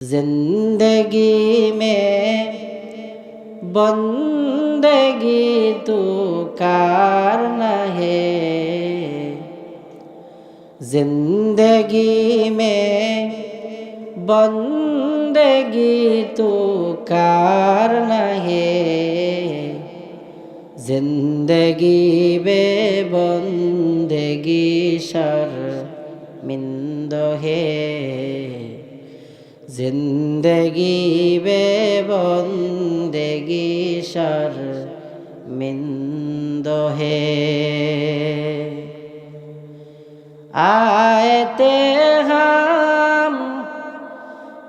जिंदगी में बंदगी तू कारण है। जिंदगी में बंदगी तू कारण है। जिंदगी बे बंदगी शर्मिंद है। जिंदगी बे बंदगी शर्मिंद है। आते हम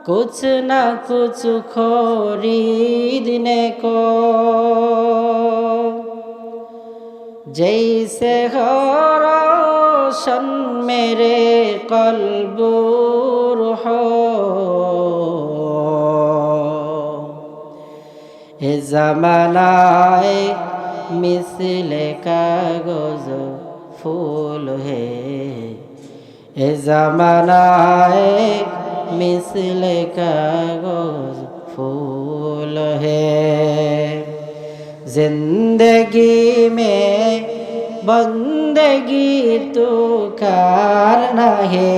कुछ न कुछ खरीदने को, जैसे हो रोशन मेरे कल्ब हो। ए ज़मानाए मिसले कागज़ फूल है। ए ज़मानाए मिसले कागज़ फूल है। जिंदगी में बंदगी तो कारण है।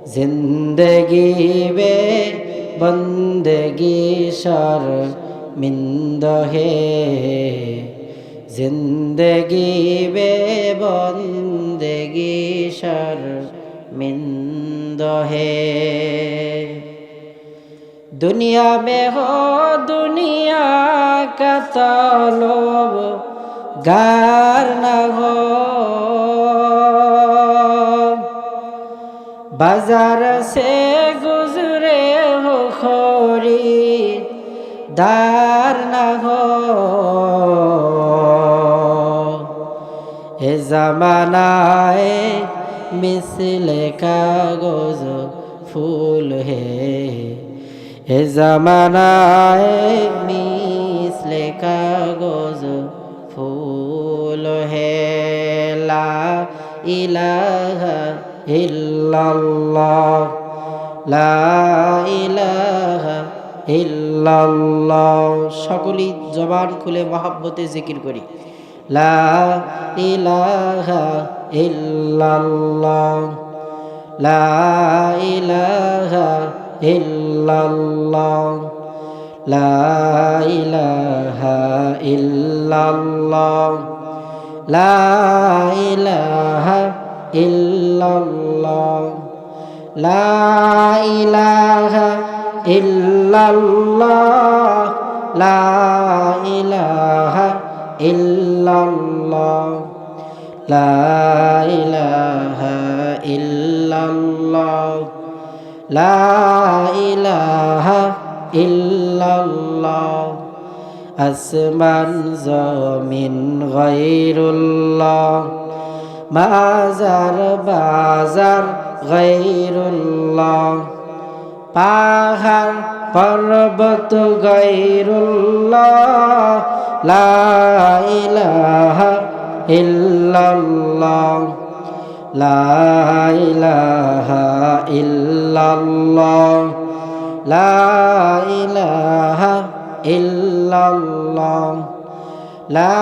जिंदगी में बंदगी शर्मिंद है। जिंदगी में बंदगी शर्मिंद है। दुनिया में हो दुनिया का तलब गार न हो। बाजार से गुजरे हो खरीदार न हो। ए ज़मानाए मिसले कागज़ फूल है। ए ज़मानाए मिसले कागज़ फूल है। ला इलाहा इल्लल्लाह, ला इलाहा इल्लल्लाह। সকলেই জবান খুলে মহব্বতে জিকির করি। লা ইলাহা ইল্লাল্লাহ, লা ইলাহা ইল্লাল্লাহ, লা ইলাহা ইল্লাল্লাহ, লা ইলাহা ইল্লাল্লাহ, লা ইলাহা ইল্লাল্লাহ, লা ইলাহা ইল্লাল্লাহ, লা ইলাহা ইল্লাল্লাহ, লা ইলাহা ইল্লাল্লাহ। আসমান জমিন গায়রুল্লাহ, মাজার বাজার গায়রুল্লাহ, পাহাড় পর্বত গায়রুল্লাহ, লা ইলাহা ইল্লাল্লাহ, লা ইলাহা ইল্লাল্লাহ, লা ইলাহা ইল্লাল্লাহ, লা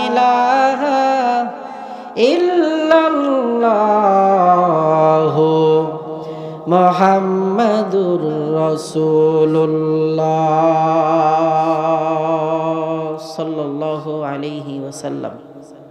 ইলাহা ইল্লাল্লাহ। মুহাম্মাদুর রাসূলুল্লাহ সাল্লাল্লাহু আলাইহি ওয়াসাল্লাম।